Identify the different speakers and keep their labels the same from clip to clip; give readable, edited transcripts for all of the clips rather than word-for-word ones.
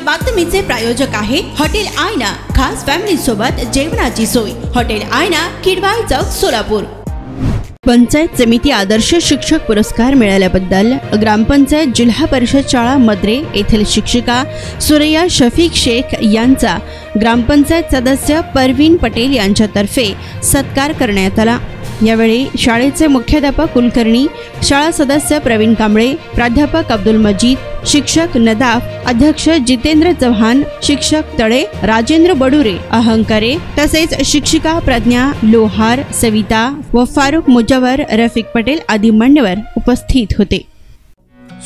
Speaker 1: बातमीचे प्रायोजक आहे हॉटेल आयना। खास फॅमिली सोबत जेवणाची सोय। हॉटेल आयना, किडवाई चौक, सोलापूर। पंचायत समिती आदर्श शिक्षक पुरस्कार मिळाल्याबद्दल ग्रामपंचायत जिल्हा परिषद शाळा मद्रे येथील शिक्षिका सुरैया शफीक शेख यांचा ग्रामपंचायत सदस्य परवीन पटेल यांच्यातर्फे सत्कार करण्यात आला। यावेळी शाळेचे मुख्याध्यापक कुलकर्णी, शाळा सदस्य प्रवीण कांबळे, प्राध्यापक अब्दुल मजीद, शिक्षक नदाफ, अध्यक्ष जितेंद्र चव्हाण, शिक्षक तळे, राजेंद्र बडुरे, अहंकारे तसेच शिक्षिका प्रज्ञा लोहार, सविता व फारुख मुजवर, रफिक पटेल आदी मान्यवर उपस्थित होते।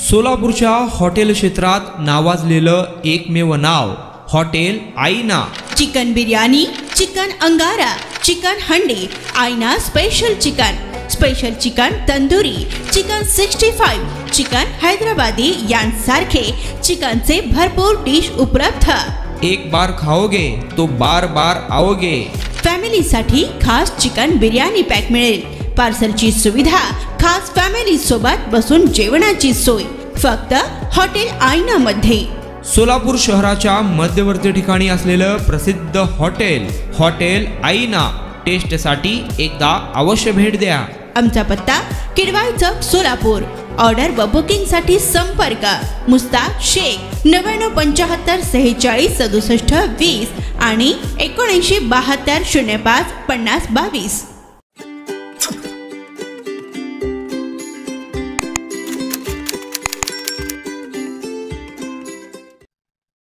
Speaker 2: सोलापूरच्या हॉटेल क्षेत्रात नावाजलेलं एकमेव नाव हॉटेल आईना।
Speaker 1: चिकन बिर्याणी, चिकन अंगारा, चिकन हंडी, आईना special chicken tandoori, chicken 65, chicken Hyderabadi यांसारखे चिकनचे भरपूर डिश उपलब्ध।
Speaker 2: एक बार खाओगे तो बार बार आओगे।
Speaker 1: फॅमिलीसाठी खास चिकन बिर्याणी पॅक मिळेल। पार्सलची सुविधा, खास फॅमिली सोबत बसून जेवणाची सोय फक्त हॉटेल आईना मध्ये।
Speaker 2: सोलापूर शहराच्या मध्यवर्ती ठिकाणी असलेलं प्रसिद्ध हॉटेल आईना टेस्टसाठी एकदा अवश्य भेट द्या।
Speaker 1: आमचा पत्ता किडवाई चौक, सोलापूर। ऑर्डर व बुकिंग साठी संपर्क मुस्ताक शेख 99 75 46 67 20 आणि 79 72 05 50 22।